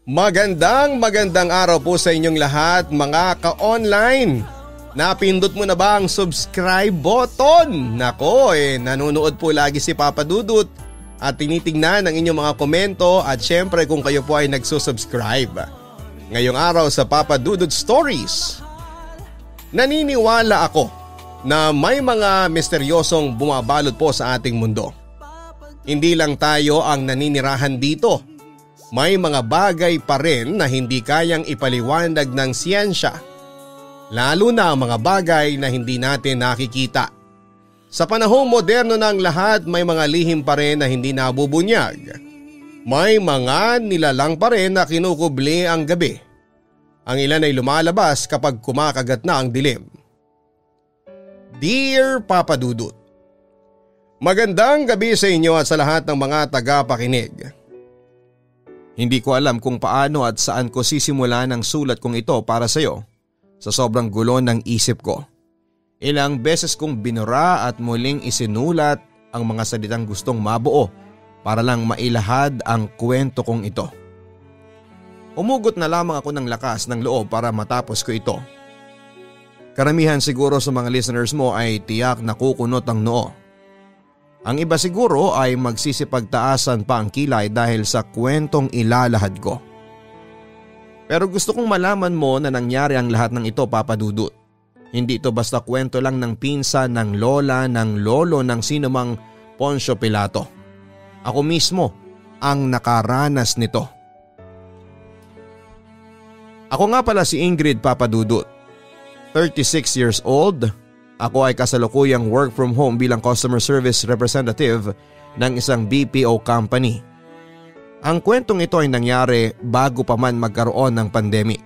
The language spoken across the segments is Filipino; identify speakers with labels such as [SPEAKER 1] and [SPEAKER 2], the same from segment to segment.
[SPEAKER 1] Magandang araw po sa inyong lahat mga ka-online. Napindot mo na ba ang subscribe button? Nako nanonood po lagi si Papa Dudut at tinitingnan ang inyong mga komento at syempre kung kayo po ay nagsusubscribe. Ngayong araw sa Papa Dudut Stories, naniniwala ako na may mga misteryosong bumabalot po sa ating mundo. Hindi lang tayo ang naninirahan dito. May mga bagay pa rin na hindi kayang ipaliwanag ng siyensya. Lalo na ang mga bagay na hindi natin nakikita. Sa panahong moderno ng lahat, may mga lihim pa rin na hindi nabubunyag. May mga nilalang pa rin na kinukubli ang gabi. Ang ilan ay lumalabas kapag kumakagat na ang dilim. Dear Papa Dudut, magandang gabi sa inyo at sa lahat ng mga tagapakinig. Hindi ko alam kung paano at saan ko sisimulan ang sulat kong ito para sa iyo sa sobrang gulo ng isip ko. Ilang beses kong binura at muling isinulat ang mga salitang gustong mabuo para lang mailahad ang kwento kong ito. Umugot na lamang ako ng lakas ng loob para matapos ko ito. Karamihan siguro sa mga listeners mo ay tiyak na kukunot ang noo. Ang iba siguro ay magsisipagtaasan pa ang kilay dahil sa kwentong ilalahad ko. Pero gusto kong malaman mo na nangyari ang lahat ng ito, Papa Dudut. Hindi ito basta kwento lang ng pinsan, ng lola, ng lolo, ng sinumang Poncio Pilato. Ako mismo ang nakaranas nito. Ako nga pala si Ingrid, Papa Dudut. 36 years old. Ako ay kasalukuyang work from home bilang customer service representative ng isang BPO company. Ang kwentong ito ay nangyari bago pa man magkaroon ng pandemic.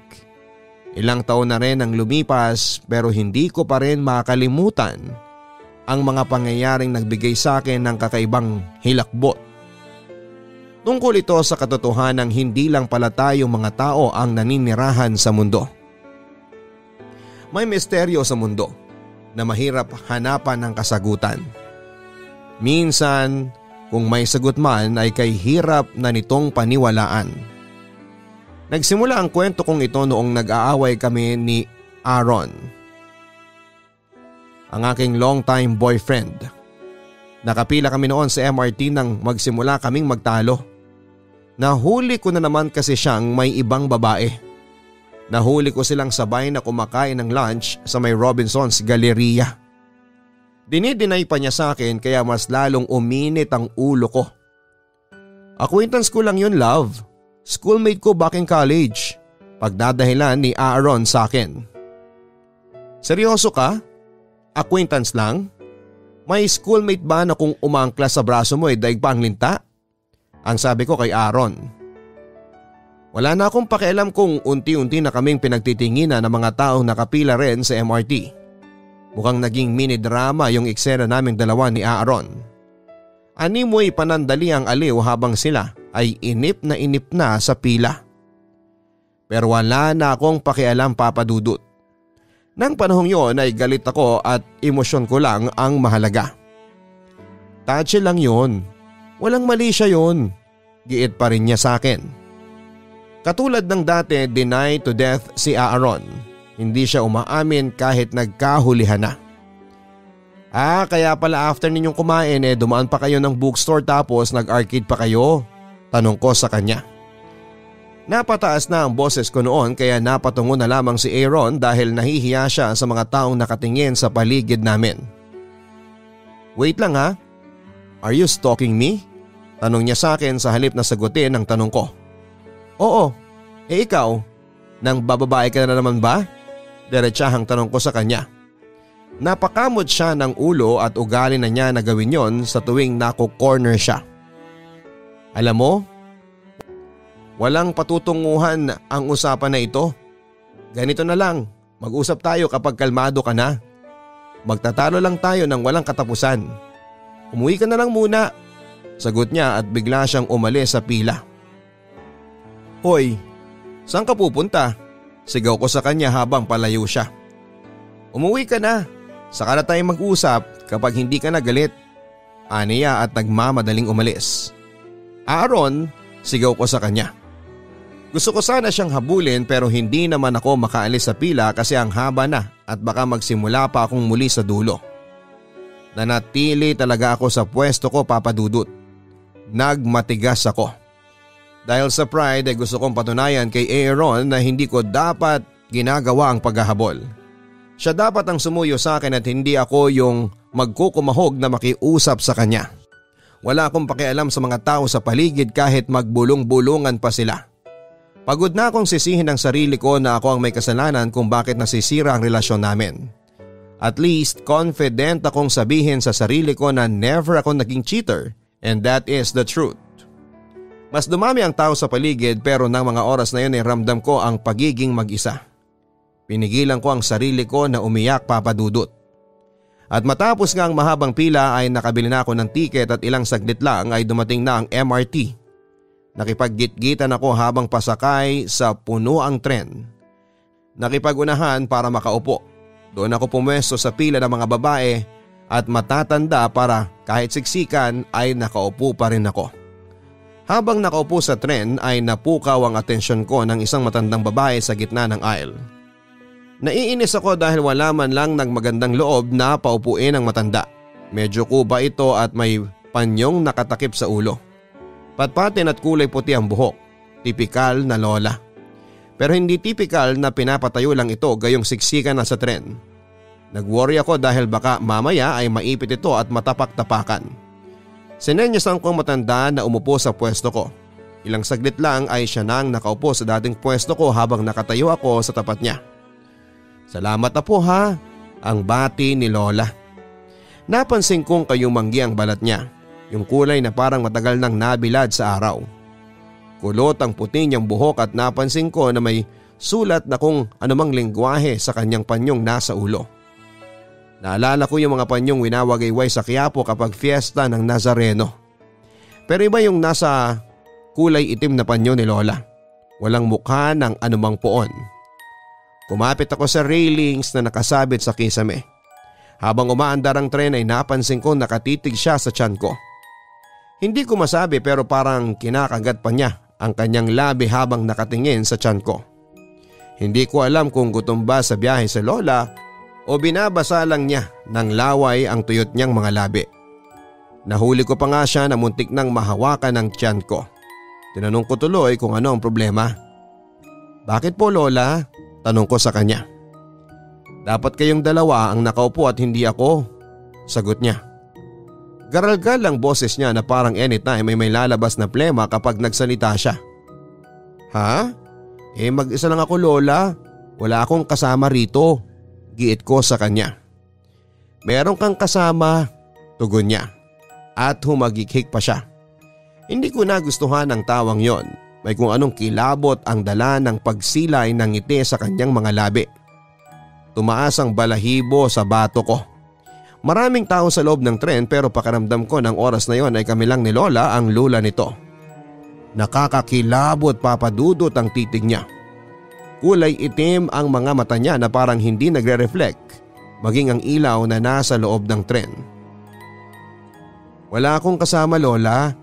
[SPEAKER 1] Ilang taon na rin ang lumipas pero hindi ko pa rin makalimutan ang mga pangyayaring nagbigay sa akin ng kakaibang hilakbot. Tungkol ito sa katotohanang hindi lang pala tayong mga tao ang naninirahan sa mundo. May misteryo sa mundo na mahirap hanapan ng kasagutan. Minsan, kung may sagot man ay kay hirap na nitong paniwalaan. Nagsimula ang kwento kong ito noong nag-aaway kami ni Aaron, ang aking long-time boyfriend. Nakapila kami noon sa MRT nang magsimula kaming magtalo. Nahuli ko na naman kasi siyang may ibang babae. Nahuli ko silang sabay na kumakain ng lunch sa may Robinson's Galleria. Dinidinay pa niya sa akin kaya mas lalong uminit ang ulo ko. Acquaintance ko lang yun, love. Schoolmate ko back in college. Pagdadahilan ni Aaron sa akin. Seryoso ka? Acquaintance lang? May schoolmate ba na kung umangklas sa braso mo ay daig pa ang linta? Ang sabi ko kay Aaron. Wala na akong pakialam kung unti-unti na kaming pinagtitinginan ng mga taong nakapila rin sa MRT. Mukhang naging mini-drama yung eksena naming dalawa ni Aaron. Animoy panandali ang aliw habang sila ay inip na sa pila. Pero wala na akong pakialam, Papa Dudut. Nang panahong yon ay galit ako at emosyon ko lang ang mahalaga. Tache lang yon. Walang mali siya yon. Giit pa rin niya sa akin. Katulad ng dati, deny to death si Aaron. Hindi siya umaamin kahit nagkahulihan na. Kaya pala after ninyong kumain dumaan pa kayo ng bookstore tapos nag-arcade pa kayo? Tanong ko sa kanya. Napataas na ang boses ko noon kaya napatungo na lamang si Aaron dahil nahihiya siya sa mga taong nakatingin sa paligid namin. Wait lang ha? Are you stalking me? Tanong niya sa akin sa halip na sagutin ang tanong ko. Oo, ikaw, nang bababae ka na naman ba? Diretsahang tanong ko sa kanya. Napakamot siya ng ulo at ugali na niya na gawin yon sa tuwing nako-corner siya. Alam mo, walang patutunguhan ang usapan na ito. Ganito na lang, mag-usap tayo kapag kalmado ka na. Magtatalo lang tayo ng walang katapusan. Umuwi ka na lang muna. Sagot niya at bigla siyang umalis sa pila. Hoy, saan ka pupunta? Sigaw ko sa kanya habang palayo siya. Umuwi ka na. Saka na tayo mag-usap kapag hindi ka nagalit. Aniya at nagmamadaling umalis. Aaron, sigaw ko sa kanya. Gusto ko sana siyang habulin pero hindi naman ako makaalis sa pila kasi ang haba na at baka magsimula pa akong muli sa dulo. Nanatili talaga ako sa pwesto ko, Papa Dudut. Nagmatigas ako. Dahil sa pride ay gusto kong patunayan kay Aaron na hindi ko dapat ginagawa ang paghahabol. Siya dapat ang sumuyo sa akin at hindi ako yung magkukumahog na makiusap sa kanya. Wala akong pakialam sa mga tao sa paligid kahit magbulong-bulungan pa sila. Pagod na akong sisihin ang sarili ko na ako ang may kasalanan kung bakit nasisira ang relasyon namin. At least confident akong sabihin sa sarili ko na never ako naging cheater and that is the truth. Mas dumami ang tao sa paligid pero ng mga oras na yun ay ramdam ko ang pagiging mag-isa. Pinigilan ko ang sarili ko na umiyak, Papa Dudut. At matapos nga ang mahabang pila ay nakabili na ako ng tiket at ilang saglit lang ay dumating na ang MRT. Nakipag-gitgitan ako habang pasakay sa puno ang tren. Nakipag-unahan para makaupo. Doon ako pumwesto sa pila ng mga babae at matatanda para kahit siksikan ay nakaupo pa rin ako. Habang nakaupo sa tren ay napukaw ang atensyon ko ng isang matandang babae sa gitna ng aisle. Naiinis ako dahil wala man lang nagmagandang loob na paupuin ang matanda. Medyo kuba ito at may panyong nakatakip sa ulo. Patpatin at kulay puti ang buhok. Tipikal na lola. Pero hindi tipikal na pinapatayo lang ito gayong siksikan na sa tren. Nag-worry ako dahil baka mamaya ay maipit ito at matapak-tapakan. Sinenyasan kong matanda na umupo sa pwesto ko. Ilang saglit lang ay siya nang nakaupo sa dating pwesto ko habang nakatayo ako sa tapat niya. Salamat na po ha, ang bati ni Lola. Napansin kong kayumanggi ang balat niya. Yung kulay na parang matagal nang nabilad sa araw. Kulot ang puti niyang buhok at napansin ko na may sulat na kung anumang lengguwahe sa kanyang panyong nasa ulo. Naalala ko yung mga panyong winawagayway sa Quiapo kapag fiesta ng Nazareno. Pero iba yung nasa kulay itim na panyo ni Lola. Walang mukha ng anumang poon. Kumapit ako sa railings na nakasabit sa kisame. Habang umaandar ang tren ay napansin kong nakatitig siya sa tiyan ko. Hindi ko masabi pero parang kinakagat pa niya ang kanyang labi habang nakatingin sa tiyan ko. Hindi ko alam kung gutom ba sa biyahe sa Lola o binabasa lang niya ng laway ang tuyot niyang mga labi. Nahuli ko pa nga siya na muntik nang mahawakan ng tiyan ko. Tinanong ko tuloy kung ano ang problema. Bakit po Lola? Tanong ko sa kanya. Dapat kayong dalawa ang nakaupo at hindi ako, sagot niya. Garalgal ang boses niya na parang anytime ay may lalabas na plema kapag nagsalita siya. Ha? Mag-isa lang ako Lola. Wala akong kasama rito. Giit ko sa kanya. Meron kang kasama, tugon niya. At humagikhik pa siya. Hindi ko nagustuhan ang tawang yon. May kung anong kilabot ang dala ng pagsilay ng ngiti sa kanyang mga labi. Tumaas ang balahibo sa bato ko. Maraming tao sa loob ng tren pero pakiramdam ko ng oras na yon ay kami lang ni Lola ang lula nito. Nakakakilabot, Papa Dudut, ang titig niya. Kulay itim ang mga mata niya na parang hindi nagre-reflect maging ang ilaw na nasa loob ng tren. Wala akong kasama Lola,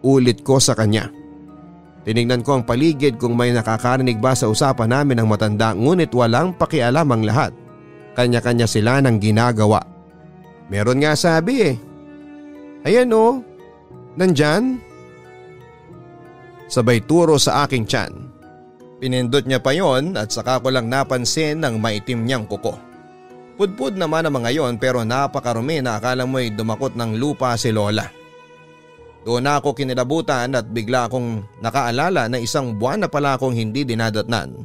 [SPEAKER 1] ulit ko sa kanya. Tinignan ko ang paligid kung may nakakarinig ba sa usapan namin ng matanda ngunit walang pakialam ang lahat. Kanya-kanya sila ng ginagawa. Meron nga sabi Ayan o, nandyan. Sabay turo sa aking tiyan. Pinindot niya pa yon at saka ko lang napansin ng maitim niyang kuko. Pudpud naman ang mga yon pero napakarumi na akala mo'y dumakot ng lupa si Lola. Doon na ako kinilabutan at bigla akong nakaalala na isang buwan na pala akong hindi dinadatnan.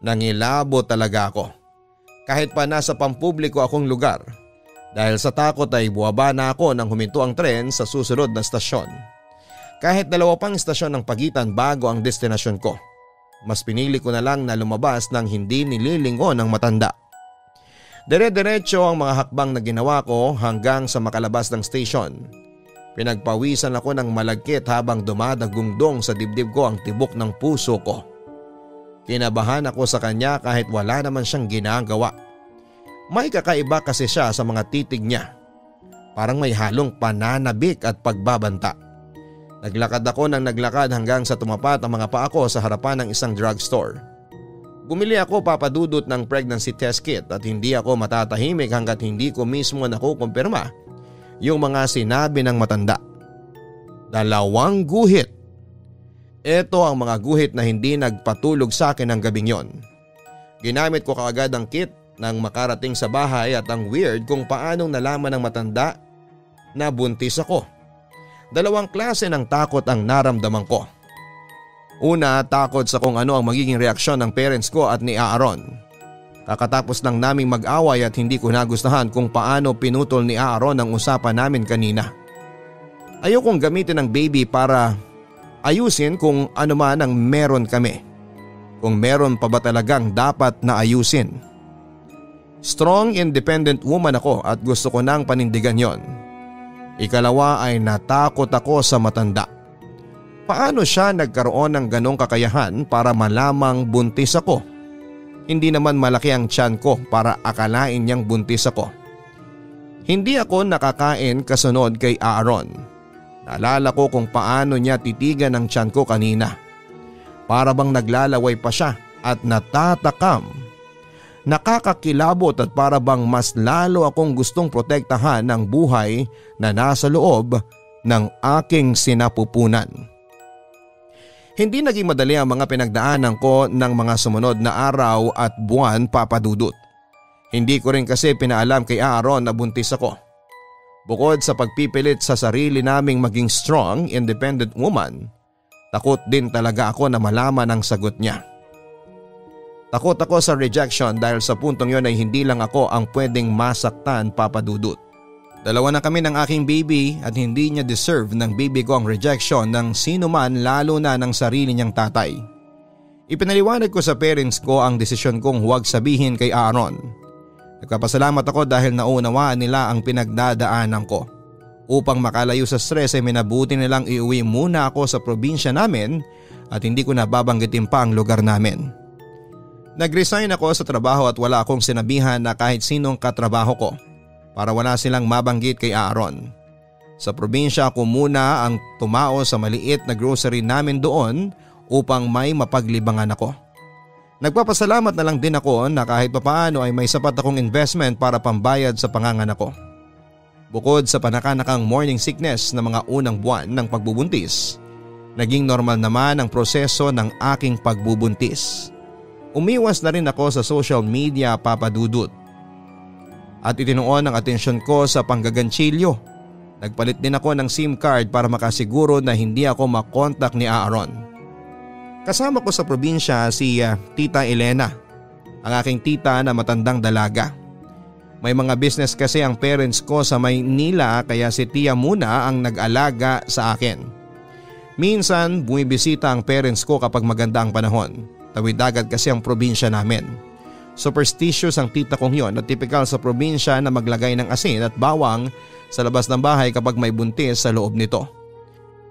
[SPEAKER 1] Nangilabo talaga ako. Kahit pa nasa pampubliko akong lugar. Dahil sa takot ay buwaba na ako nang huminto ang tren sa susunod na stasyon. Kahit 2 pang istasyon ang pagitan bago ang destinasyon ko. Mas pinili ko na lang na lumabas nang hindi nililingon ng matanda. Dire-diretso ang mga hakbang na ginawa ko hanggang sa makalabas ng station. Pinagpawisan ako ng malagkit habang dumadagungdong sa dibdib ko ang tibok ng puso ko. Kinabahan ako sa kanya kahit wala naman siyang ginagawa. May kakaiba kasi siya sa mga titig niya. Parang may halong pananabik at pagbabanta. Naglakad ako ng naglakad hanggang sa tumapat ang mga paa ko sa harapan ng isang drugstore. Bumili ako papadudot ng pregnancy test kit at hindi ako matatahimik hanggat hindi ko mismo nakukumpirma yung mga sinabi ng matanda. 2 guhit. Ito ang mga guhit na hindi nagpatulog sa akin ng gabing yon. Ginamit ko kaagad ang kit nang makarating sa bahay at ang weird kung paanong nalaman ng matanda na buntis ako. 2 klase ng takot ang naramdaman ko. Una, takot sa kung ano ang magiging reaksyon ng parents ko at ni Aaron. Kakatapos lang naming mag-away at hindi ko nagustuhan kung paano pinutol ni Aaron ang usapan namin kanina. Ayokong gamitin ng baby para ayusin kung ano man ang meron kami. Kung meron pa ba talagang dapat na ayusin. Strong, independent woman ako at gusto ko nang panindigan yon. Ikalawa ay natakot ako sa matanda. Paano siya nagkaroon ng ganong kakayahan para malamang buntis ako? Hindi naman malaki ang tiyan ko para akalain niyang buntis ako. Hindi ako nakakain kasunod kay Aaron. Naalala ko kung paano niya titigan ang tiyan ko kanina. Para bang naglalaway pa siya at natatakam. Nakakakilabot at para bang mas lalo akong gustong protektahan ng buhay na nasa loob ng aking sinapupunan. Hindi naging madali ang mga pinagdaanan ko ng mga sumunod na araw at buwan, papadudot. Hindi ko rin kasi pinaalam kay Aaron na buntis ako. Bukod sa pagpipilit sa sarili naming maging strong, independent woman, takot din talaga ako na malaman ang sagot niya. Takot ako sa rejection dahil sa puntong yon ay hindi lang ako ang pwedeng masaktan, papadudot. 2 na kami ng aking baby at hindi niya deserve ng baby ko ang rejection ng sino man, lalo na ng sarili niyang tatay. Ipinaliwanag ko sa parents ko ang desisyon kong huwag sabihin kay Aaron. Nagpapasalamat ako dahil naunawaan nila ang pinagdadaanan ko. Upang makalayo sa stress ay minabuti nilang iuwi muna ako sa probinsya namin at hindi ko nababanggitin pa ang lugar namin. Nag-resign ako sa trabaho at wala akong sinabihan na kahit sinong katrabaho ko para wala silang mabanggit kay Aaron. Sa probinsya ako muna ang tumao sa maliit na grocery namin doon upang may mapaglibangan ako. Nagpapasalamat na lang din ako na kahit papaano ay may sapat akong investment para pambayad sa panganganak ko. Bukod sa panakanakang morning sickness na mga unang buwan ng pagbubuntis, naging normal naman ang proseso ng aking pagbubuntis. Umiwas na rin ako sa social media, papadudot. At itinuon ang atensyon ko sa panggaganchilyo. Nagpalit din ako ng SIM card para makasiguro na hindi ako makontak ni Aaron. Kasama ko sa probinsya si Tita Elena, ang aking tita na matandang dalaga. May mga business kasi ang parents ko sa Maynila kaya si Tia muna ang nag-alaga sa akin. Minsan bumibisita ang parents ko kapag maganda ang panahon. Tawid dagat kasi ang probinsya namin. Superstitious ang tita kong yon at typical sa probinsya na maglagay ng asin at bawang sa labas ng bahay kapag may buntis sa loob nito.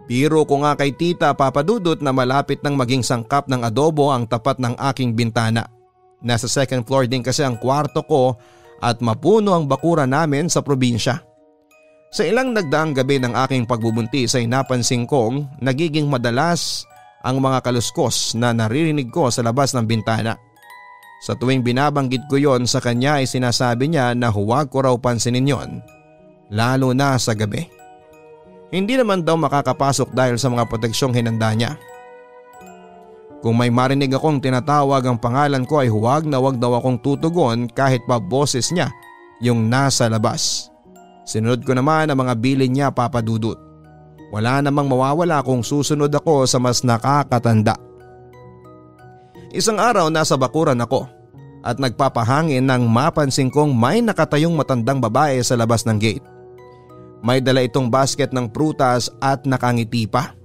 [SPEAKER 1] Biro ko nga kay tita, papadudot, na malapit nang maging sangkap ng adobo ang tapat ng aking bintana. Nasa 2nd floor din kasi ang kwarto ko at mapuno ang bakura namin sa probinsya. Sa ilang nagdaang gabi ng aking pagbubuntis ay napansin kong nagiging madalas ang mga kaluskos na naririnig ko sa labas ng bintana. Sa tuwing binabanggit ko yon sa kanya ay sinasabi niya na huwag ko raw pansinin yon, lalo na sa gabi. Hindi naman daw makakapasok dahil sa mga proteksyong hinanda niya. Kung may marinig akong tinatawag ang pangalan ko ay huwag na huwag daw akong tutugon kahit pa boses niya yung nasa labas. Sinunod ko naman ang mga bilin niya, papadudot. Wala namang mawawala kung susunod ako sa mas nakakatanda. Isang araw nasa bakuran ako at nagpapahangin nang mapansin kong may nakatayong matandang babae sa labas ng gate. May dala itong basket ng prutas at nakangiti pa.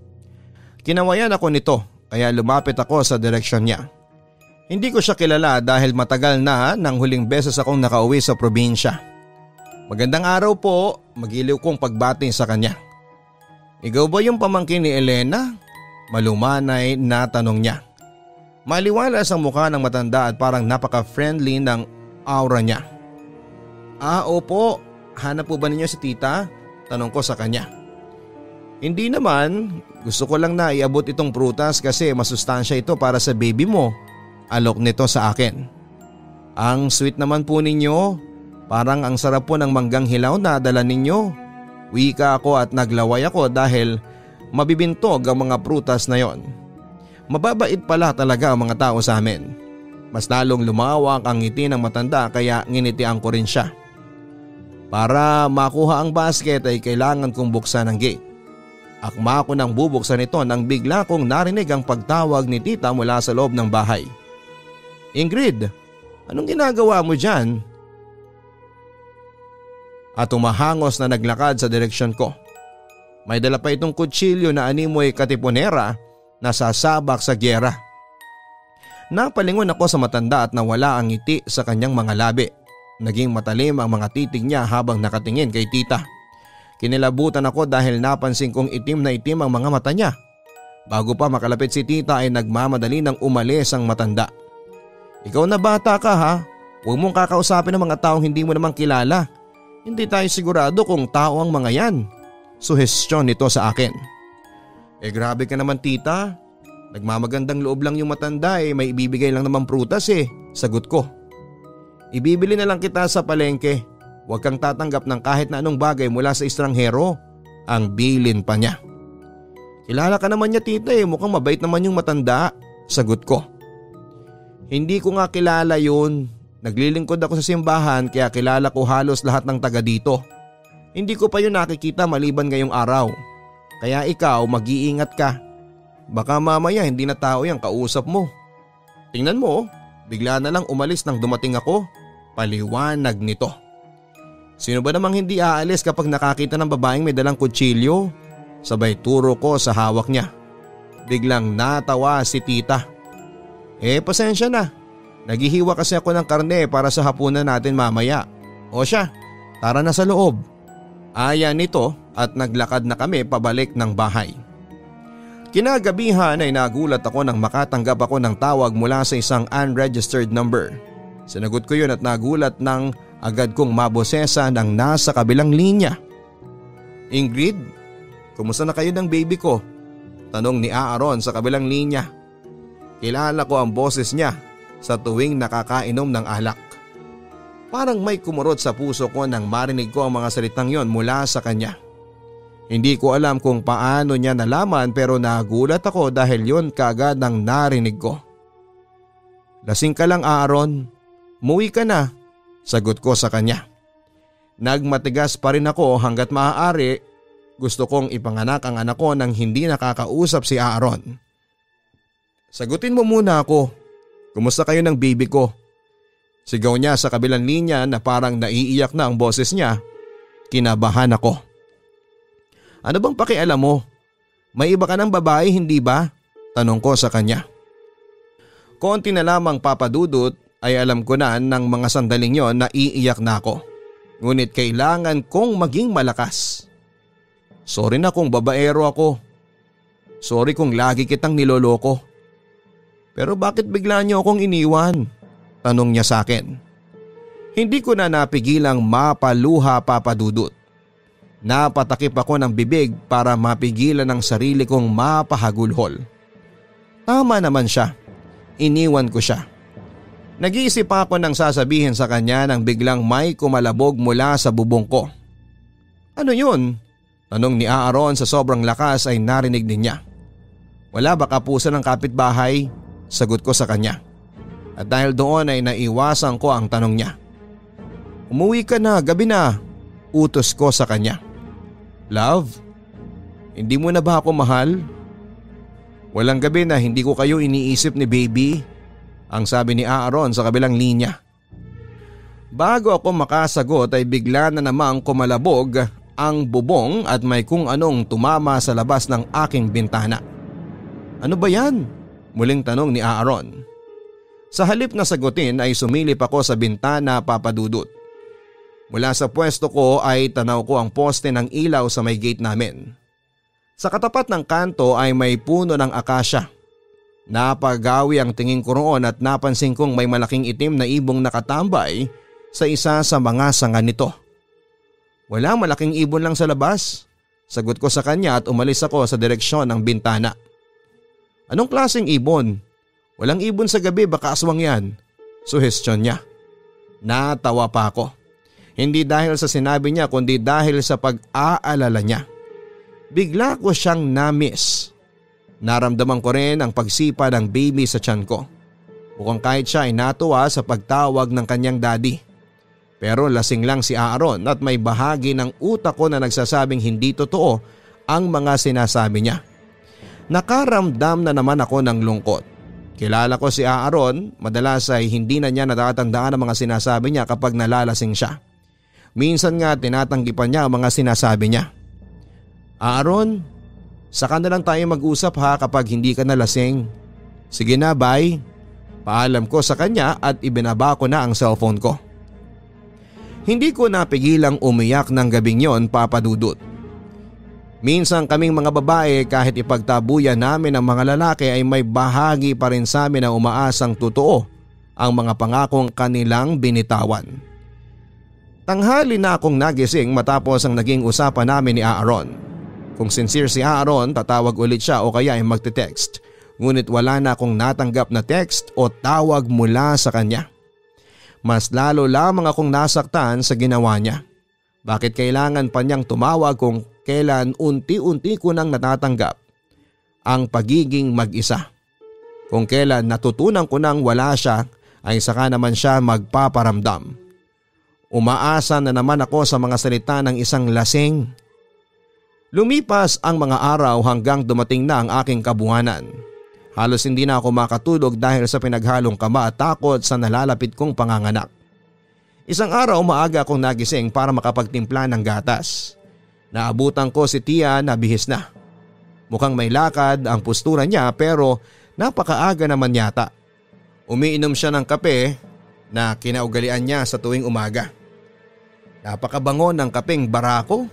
[SPEAKER 1] Kinawayan ako nito kaya lumapit ako sa direksyon niya. Hindi ko siya kilala dahil matagal na nang huling beses akong nakauwi sa probinsya. Magandang araw po, magiliw kong pagbati sa kanya. Ikaw ba yung pamangkin ni Elena? Malumanay na tanong niya. Maliwalas ang mukha ng matanda at parang napaka-friendly ng aura niya. Opo. Hanap po ba ninyo si tita? Tanong ko sa kanya. Hindi naman, gusto ko lang na iabot itong prutas kasi masustansya ito para sa baby mo. Alok nito sa akin. Ang sweet naman po ninyo, parang ang sarap po ng manggang hilaw na dala ninyo. Wika ako at naglaway ako dahil mabibintog ang mga prutas na yon. Mababait pala talaga ang mga tao sa amin. Mas lalong lumawak ang ngiti ng matanda kaya nginitian ko rin siya. Para makuha ang basket ay kailangan kong buksan ang gate. Akma ko nang bubuksan ito nang bigla kong narinig ang pagtawag ni tita mula sa loob ng bahay. Ingrid, anong ginagawa mo dyan? At umahangos na naglakad sa direksyon ko. May dala pa itong kutsilyo na animoy katipunera na sasabak sa gyera. Napalingon ako sa matanda at nawala ang ngiti sa kanyang mga labi. Naging matalim ang mga titig niya habang nakatingin kay tita. Kinilabutan ako dahil napansin kong itim na itim ang mga mata niya. Bago pa makalapit si tita ay nagmamadali nang umalis ang matanda. Ikaw na bata ka ha, huwag mong kakausapin ng mga taong hindi mo namang kilala. Hindi tayo sigurado kung tao ang mga yan. Suhestyon nito sa akin. Grabe ka naman tita. Nagmamagandang loob lang yung matanda may ibibigay lang naman prutas sagot ko. Ibibili na lang kita sa palengke. Huwag kang tatanggap ng kahit na anong bagay mula sa estranghero. Ang bilin pa niya. Kilala ka naman niya tita mukhang mabait naman yung matanda. Sagot ko. Hindi ko nga kilala yun. Naglilingkod ako sa simbahan kaya kilala ko halos lahat ng taga dito. Hindi ko pa yun nakikita maliban ngayong araw. Kaya ikaw mag-iingat ka. Baka mamaya hindi na tao yung kausap mo. Tingnan mo, bigla na lang umalis nang dumating ako. Paliwanag nito. Sino ba namang hindi aalis kapag nakakita ng babaeng may dalang kutsilyo? Sabay turo ko sa hawak niya. Biglang natawa si tita. Pasensya na. Naghihiwa kasi ako ng karne para sa hapunan natin mamaya. O siya, tara na sa loob. Aya nito at naglakad na kami pabalik ng bahay. Kinagabihan ay nagulat ako nang makatanggap ako ng tawag mula sa isang unregistered number. Sinagot ko yun at nagulat nang agad kong mabosesa ng nasa kabilang linya. Ingrid, kumusta na kayo ng baby ko? Tanong ni Aaron sa kabilang linya. Kilala ko ang boses niya sa tuwing nakakainom ng alak. Parang may kumurot sa puso ko nang marinig ko ang mga salitang yon mula sa kanya. Hindi ko alam kung paano niya nalaman pero nagulat ako dahil yon kaagad ang narinig ko. Lasing ka lang Aaron, muwi ka na, sagot ko sa kanya. Nagmatigas pa rin ako hanggat maaari. Gusto kong ipanganak ang anak ko nang hindi nakakausap si Aaron. Sagutin mo muna ako. Kumusta kayo ng baby ko? Sigaw niya sa kabilang linya na parang naiiyak na ang boses niya. Kinabahan ako. Ano bang pakialam mo? May iba ka ng babae hindi ba? Tanong ko sa kanya. Konti na lamang papadudot ay alam ko na ng mga sandaling yon na iiyak na ako. Ngunit kailangan kong maging malakas. Sorry na kung babaero ako. Sorry kung lagi kitang niloloko. Pero bakit bigla niyo akong iniwan? Tanong niya sa akin. Hindi ko na napigilang mapaluha papadudot. Napatakip ako ng bibig para mapigilan ang sarili kong mapahagulhol. Tama naman siya. Iniwan ko siya. Nag-iisip ako ng sasabihin sa kanya nang biglang may kumalabog mula sa bubong ko. Ano yun? Tanong ni Aaron sa sobrang lakas ay narinig din niya. Wala ba kapusan ng kapitbahay? Sagot ko sa kanya. At dahil doon ay naiwasan ko ang tanong niya. Umuwi ka na, gabi na. Utos ko sa kanya. Love, hindi mo na ba ako mahal? Walang gabi na hindi ko kayo iniisip ni baby. Ang sabi ni Aaron sa kabilang linya. Bago ako makasagot ay bigla na namang kumalabog ang bubong at may kung anong tumama sa labas ng aking bintana. Ano ba yan? Muling tanong ni Aaron. Sa halip na sagutin ay sumilip ako sa bintana papadudot. Mula sa pwesto ko ay tanaw ko ang poste ng ilaw sa may gate namin. Sa katapat ng kanto ay may puno ng akasya. Napagawi ang tingin ko roon at napansin kong may malaking itim na ibong nakatambay sa isa sa mga sanga nito. Wala, malaking ibon lang sa labas. Sagot ko sa kanya at umalis ako sa direksyon ng bintana. Anong klaseng ibon? Walang ibon sa gabi, baka aswang yan. Suhestyon niya. Natawa pa ako. Hindi dahil sa sinabi niya kundi dahil sa pag-aalala niya. Bigla ko siyang na-miss. Naramdaman ko rin ang pagsipa ng baby sa tiyan ko. Mukhang kahit siya ay natuwa sa pagtawag ng kanyang daddy. Pero lasing lang si Aaron at may bahagi ng utak ko na nagsasabing hindi totoo ang mga sinasabi niya. Nakaramdam na naman ako ng lungkot. Kilala ko si Aaron, madalas ay hindi na niya natatandaan ang mga sinasabi niya kapag nalalasing siya. Minsan nga tinatanggi pa niya ang mga sinasabi niya. Aaron, saka na lang tayo mag-usap ha kapag hindi ka nalasing. Sige na, bye. Paalam ko sa kanya at ibinaba ko na ang cellphone ko. Hindi ko napigilang umiyak ng gabing yon, Papa Dudut. Minsan kaming mga babae kahit ipagtabuyan namin ang mga lalaki ay may bahagi pa rin sa amin na umaasang totoo ang mga pangakong kanilang binitawan. Tanghali na akong nagising matapos ang naging usapan namin ni Aaron. Kung sincere si Aaron, tatawag ulit siya o kaya ay magte-text. Ngunit wala na akong natanggap na text o tawag mula sa kanya. Mas lalo lamang akong nasaktan sa ginawa niya. Bakit kailangan pa niyang tumawag kung kailan unti-unti ko nang natatanggap ang pagiging mag-isa? Kung kailan natutunan ko nang wala siya ay saka naman siya magpaparamdam. Umaasa na naman ako sa mga salita ng isang lasing. Lumipas ang mga araw hanggang dumating na ang aking kabuhanan. Halos hindi na ako makatulog dahil sa pinaghalong kaba at takot sa nalalapit kong panganganak. Isang araw maaga akong nagising para makapagtimpla ng gatas. Naabutan ko si Tia na bihis na. Mukhang may lakad ang postura niya pero napakaaga naman yata. Umiinom siya ng kape na kinaugalian niya sa tuwing umaga. Napakabango ng kapeng Barako.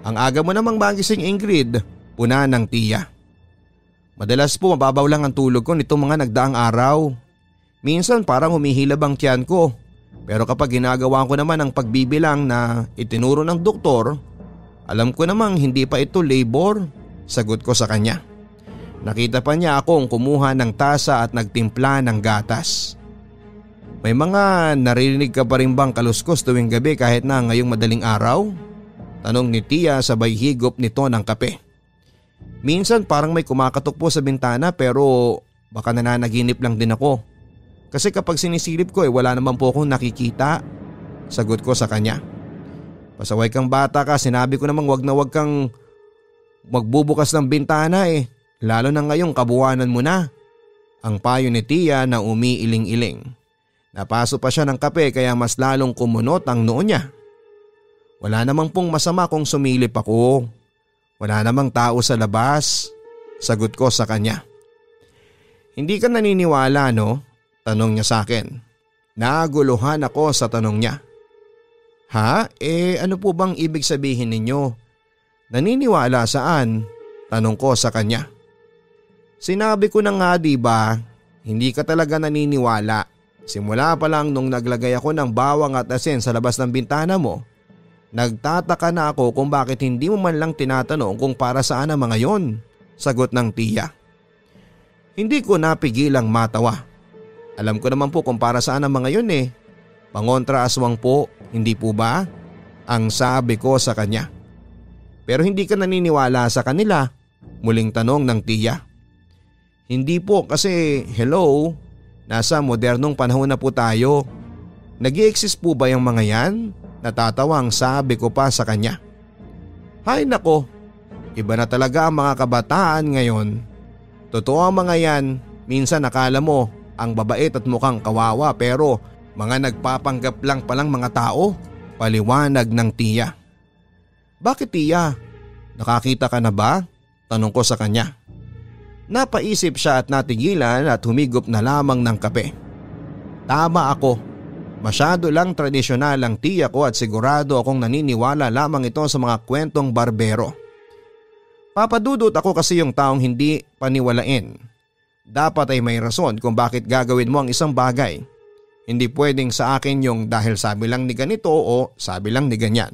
[SPEAKER 1] Ang aga mo namang magising, Ingrid, puna ng Tia. Madalas po mababaw lang ang tulog ko nitong mga nagdaang araw. Minsan parang humihilab ang tiyan ko. Pero kapag ginagawa ko naman ang pagbibilang na itinuro ng doktor, alam ko namang hindi pa ito labor, sagot ko sa kanya. Nakita pa niya akong kumuha ng tasa at nagtimpla ng gatas. May mga naririnig ka pa rin bang kaluskos tuwing gabi kahit na ngayong madaling araw? Tanong ni Tia sabay higop nito ng kape. Minsan parang may kumakatok po sa bintana pero baka nananaginip lang din ako. Kasi kapag sinisilip ko wala naman po akong nakikita, sagot ko sa kanya. Pasaway kang bata ka, sinabi ko namang wag kang magbubukas ng bintana lalo na ngayong kabuwanan mo na. Ang payo ni Tia na umiiling-iling. Napaso pa siya ng kape kaya mas lalong kumunot ang noo niya. Wala namang pong masama kung sumilip ako. Wala namang tao sa labas, sagot ko sa kanya. Hindi ka naniniwala no? Tanong niya sa akin. Naguluhan ako sa tanong niya. Ha? Ano po bang ibig sabihin ninyo? Naniniwala saan? Tanong ko sa kanya. Sinabi ko na nga diba, hindi ka talaga naniniwala. Simula pa lang nung naglagay ako ng bawang at asin sa labas ng bintana mo. Nagtataka na ako kung bakit hindi mo man lang tinatanong kung para saan ang mga yon, sagot ng Tia. Hindi ko napigilang matawa. Alam ko naman po kung para saan ang mga yon Pangontra aswang po, hindi po ba? Ang sabi ko sa kanya. Pero hindi ka naniniwala sa kanila? Muling tanong ng Tia. Hindi po kasi hello, nasa modernong panahon na po tayo. Nag-i-exist po ba yung mga yan? Natatawang sabi ko pa sa kanya. Hay nako, iba na talaga ang mga kabataan ngayon. Totoo ang mga yan, minsan akala mo ang babait at mukhang kawawa pero mga nagpapanggap lang palang mga tao, paliwanag ng Tia. Bakit Tia? Nakakita ka na ba? Tanong ko sa kanya. Napaisip siya at natigilan at humigop na lamang ng kape. Tama ako. Masyado lang tradisyonal ang Tia ko at sigurado akong naniniwala lamang ito sa mga kwentong barbero. Papadudot ako kasi yung taong hindi paniwalain. Dapat ay may rason kung bakit gagawin mo ang isang bagay. Hindi pwedeng sa akin yung dahil sabi lang ni ganito o sabi lang ni ganyan.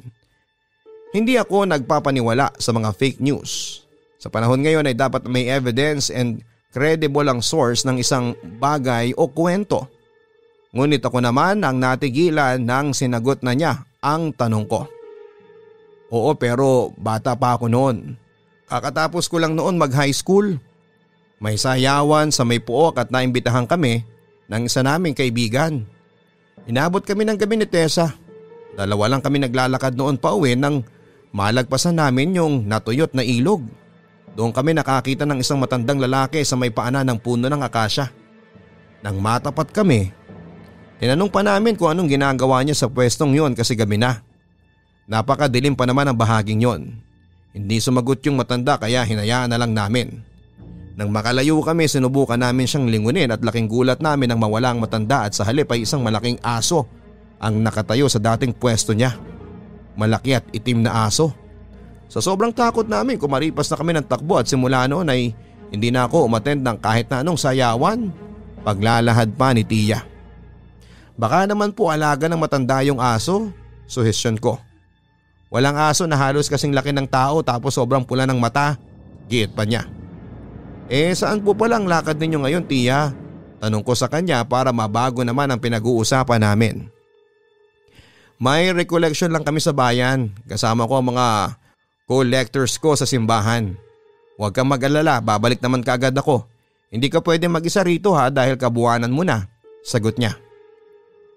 [SPEAKER 1] Hindi ako nagpapaniwala sa mga fake news. Sa panahon ngayon ay dapat may evidence and credible ang source ng isang bagay o kwento. Ngunit ako naman ang natigilan nang sinagot na niya ang tanong ko. Oo, pero bata pa ako noon. Kakatapos ko lang noon mag-high school. May sayawan sa may puok at naimbitahan kami ng isa naming kaibigan. Inabot kami ng gabi ni Tessa. Dalawa lang kami naglalakad noon pa uwi nang malagpasan namin yung natuyot na ilog. Doon kami nakakita ng isang matandang lalaki sa may paanan ng puno ng akasya. Nang matapat kami, tinanong pa namin kung anong ginagawa niya sa pwestong yon kasi gabi na. Napakadilim pa naman ang bahaging yon. Hindi sumagot yung matanda kaya hinayaan na lang namin. Nang makalayo kami, sinubukan namin siyang lingunin at laking gulat namin nang mawala ang matanda at sa halip ay isang malaking aso ang nakatayo sa dating pwesto niya. Malaki at itim na aso. Sa sobrang takot namin, kumaripas na kami ng takbo at simula noon ay hindi na ako umattend ng kahit na anong sayawan. Paglalahad pa ni Tia. Baka naman po alaga ng matanda yung aso, suhestyon ko. Walang aso na halos kasing laki ng tao tapos sobrang pula ng mata, giit pa niya. Saan po palang lakad ninyo ngayon, Tia? Tanong ko sa kanya para mabago naman ang pinag-uusapan namin. May recollection lang kami sa bayan, kasama ko ang mga collectors ko sa simbahan. Huwag kang mag-alala, babalik naman kaagad ako. Hindi ka pwede mag-isa rito ha dahil kabuwanan mo na, sagot niya.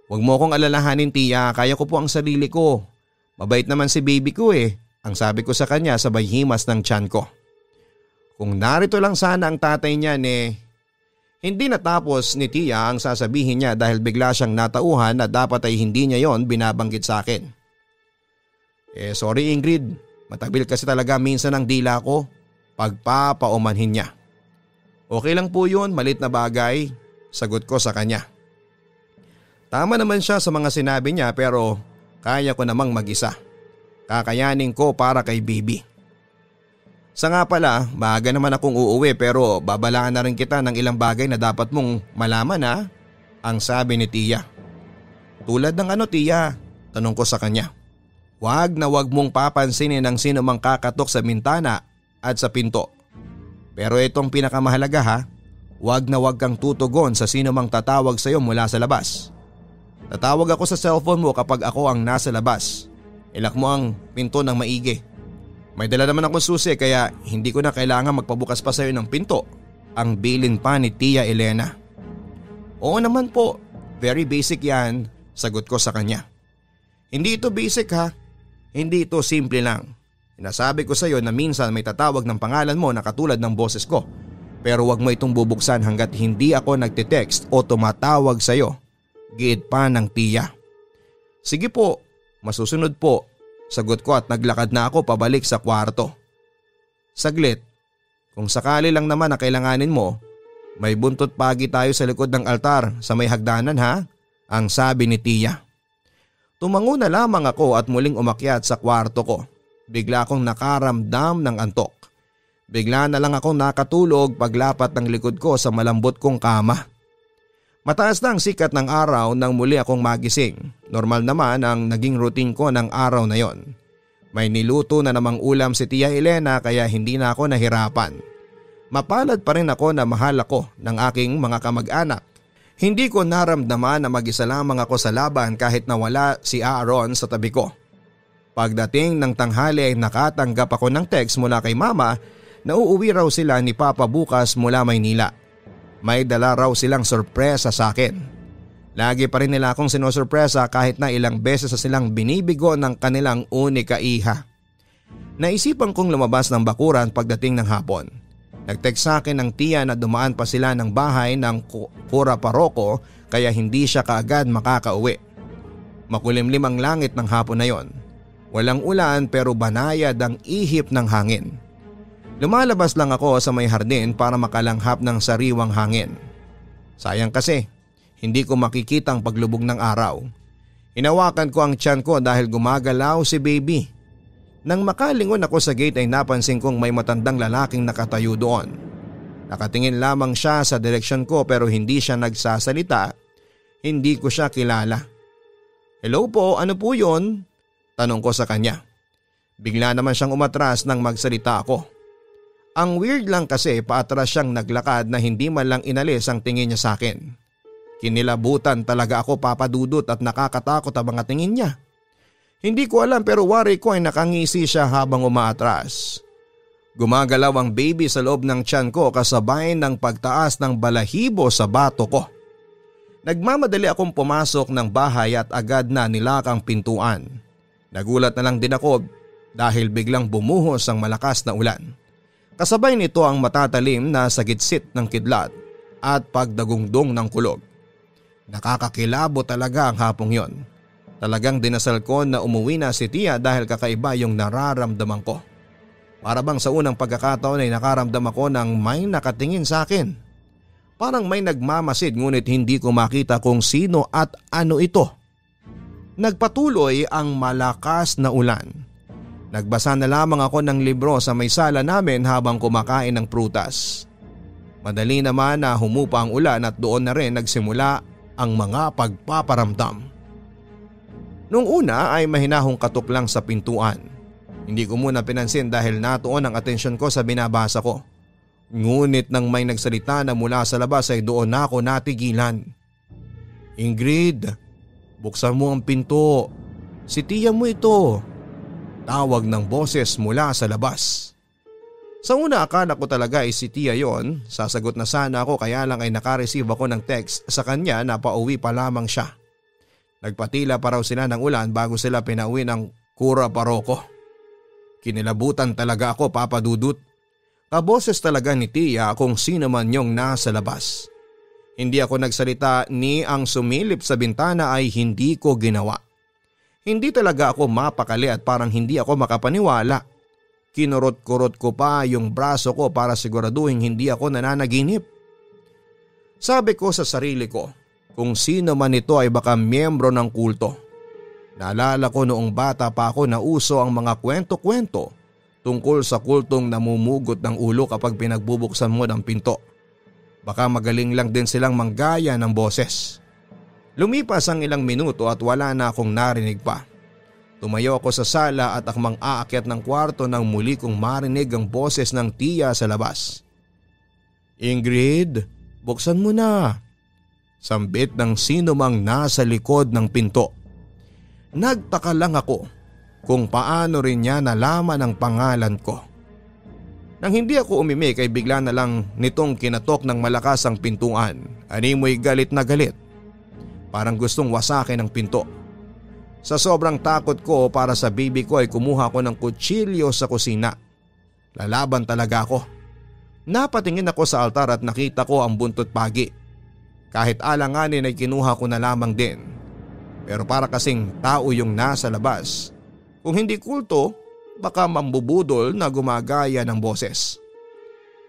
[SPEAKER 1] Huwag mo akong alalahanin, Tia, kaya ko po ang sarili ko. Mabait naman si baby ko ang sabi ko sa kanya sabay himas ng tiyan ko. Kung narito lang sana ang tatay niya hindi natapos ni Tia ang sasabihin niya dahil bigla siyang natauhan na dapat ay hindi niya yon binabanggit sa akin. Sorry Ingrid, matabil kasi talaga minsan ang dila ko, pagpapaumanhin niya. Okay lang po yun, malit na bagay, sagot ko sa kanya. Tama naman siya sa mga sinabi niya pero kaya ko namang mag-isa. Kakayanin ko para kay baby. Sa nga pala, maaga naman akong uuwi pero babalaan na rin kita ng ilang bagay na dapat mong malaman ha, ang sabi ni Tia. Tulad ng ano Tia? Tanong ko sa kanya. Wag na wag mong papansinin ang sino mang kakatok sa bintana at sa pinto. Pero itong pinakamahalaga ha, wag na wag kang tutugon sa sino mang tatawag sa iyo mula sa labas. Tatawag ako sa cellphone mo kapag ako ang nasa labas. Ilak mo ang pinto ng maigi. May dala naman akong susi kaya hindi ko na kailangan magpabukas pa sa iyo ng pinto, ang bilin pa ni Tia Elena. Oo naman po, very basic yan, sagot ko sa kanya. Hindi ito basic ha, hindi ito simple lang. Sinasabi ko sa iyo na minsan may tatawag ng pangalan mo na katulad ng boses ko. Pero wag mo itong bubuksan hanggat hindi ako nagte-text o tumatawag sa iyo. Giit pa ng Tia. Sige po, masusunod po, sagot ko at naglakad na ako pabalik sa kwarto. Saglit, kung sakali lang naman na kailanganin mo, may buntot pagi tayo sa likod ng altar sa may hagdanan ha, ang sabi ni Tia. Tumango na lamang ako at muling umakyat sa kwarto ko. Bigla akong nakaramdam ng antok. Bigla na lang akong nakatulog paglapat ng likod ko sa malambot kong kama. Mataas na ang sikat ng araw nang muli akong magising. Normal naman ang naging routine ko ng araw na yon. May niluto na namang ulam si Tia Elena kaya hindi na ako nahirapan. Mapalad pa rin ako na mahal ako ng aking mga kamag-anak. Hindi ko naramdaman na mag-isa lamang ako sa laban kahit na wala si Aaron sa tabi ko. Pagdating ng tanghali ay nakatanggap ako ng text mula kay Mama na uuwi raw sila ni Papa bukas mula Maynila. May dala raw silang sorpresa sa akin. Lagi pa rin nila akong sinusurpresa kahit na ilang beses sa silang binibigo ng kanilang unika iha. Naisipan kong lumabas ng bakuran pagdating ng hapon. Nag-text sa akin ng tiya na dumaan pa sila ng bahay ng Kura Paroko kaya hindi siya kaagad makakauwi. Makulimlim ang langit ng hapon na yon. Walang ulan pero banayad ang ihip ng hangin. Lumalabas lang ako sa may hardin para makalanghap ng sariwang hangin. Sayang kasi, hindi ko makikita ang paglubog ng araw. Hinawakan ko ang tiyan ko dahil gumagalaw si baby. Nang makalingon ako sa gate ay napansin kong may matandang lalaking nakatayo doon. Nakatingin lamang siya sa direksyon ko pero hindi siya nagsasalita. Hindi ko siya kilala. Hello po, ano po yun? Tanong ko sa kanya. Bigla naman siyang umatras nang magsalita ako. Ang weird lang kasi paatras siyang naglakad na hindi man lang inalis ang tingin niya sa akin. Kinilabutan talaga ako, Papa Dudut, at nakakatakot ang mga tingin niya. Hindi ko alam pero worry ko ay nakangisi siya habang umaatras. Gumagalaw ang baby sa loob ng tiyan ko kasabay ng pagtaas ng balahibo sa bato ko. Nagmamadali akong pumasok ng bahay at agad na nilak ang pintuan. Nagulat na lang din ako dahil biglang bumuhos ang malakas na ulan. Kasabay nito ang matatalim na sagitsit ng kidlat at pagdagungdong ng kulog. Nakakakilabo talaga ang hapong yon. Talagang dinasal ko na umuwi na si Tia dahil kakaiba yung nararamdaman ko. Para bang sa unang pagkakataon ay nakaramdam ako ng may nakatingin sa akin. Parang may nagmamasid ngunit hindi ko makita kung sino at ano ito. Nagpatuloy ang malakas na ulan. Nagbasa na lamang ako ng libro sa may sala namin habang kumakain ng prutas. Madali naman na humupa ang ulan at doon na rin nagsimula ang mga pagpaparamdam. Nung una ay mahinahong katok lang sa pintuan. Hindi ko muna pinansin dahil natuon ang atensyon ko sa binabasa ko. Ngunit nang may nagsalita na mula sa labas ay doon na ako natigilan. Ingrid, buksan mo ang pinto. Si Tia mo ito. Tawag ng boses mula sa labas. Sa una akala ko talaga ay si Tia yon. Sasagot na sana ako kaya lang ay nakareceive ako ng text sa kanya na pauwi pa lamang siya. Nagpatila pa raw sila ng ulan bago sila pinauwi ng Cura Paroko. Kinilabutan talaga ako, Papa Dudut. Kaboses talaga ni Tia kung sino man yung nasa labas. Hindi ako nagsalita ni ang sumilip sa bintana ay hindi ko ginawa. Hindi talaga ako mapakali at parang hindi ako makapaniwala. Kinurot-kurot ko pa yung braso ko para siguraduhin hindi ako nananaginip. Sabi ko sa sarili ko, kung sino man ito ay baka miyembro ng kulto. Naalala ko noong bata pa ako na uso ang mga kwento-kwento tungkol sa kultong namumugot ng ulo kapag pinagbubuksan mo ng pinto. Baka magaling lang din silang manggaya ng boses. Lumipas ang ilang minuto at wala na akong narinig pa. Tumayo ako sa sala at akmang aakyat ng kwarto nang muli kong marinig ang boses ng Tia sa labas. Ingrid, buksan mo na. Sambit ng sino mang nasa likod ng pinto. Nagtaka lang ako kung paano rin niya nalaman ang pangalan ko. Nang hindi ako umimik ay bigla na lang nitong kinatok ng malakas ang pintuan. Animoy galit na galit. Parang gustong wasakin ang pinto. Sa sobrang takot ko para sa baby ko ay kumuha ko ng kutsilyo sa kusina. Lalaban talaga ako. Napatingin ako sa altar at nakita ko ang buntot pagi. Kahit alanganin ay kinuha ko na lamang din. Pero para kasing tao yung nasa labas. Kung hindi kulto, baka mambubudol na gumagaya ng boses.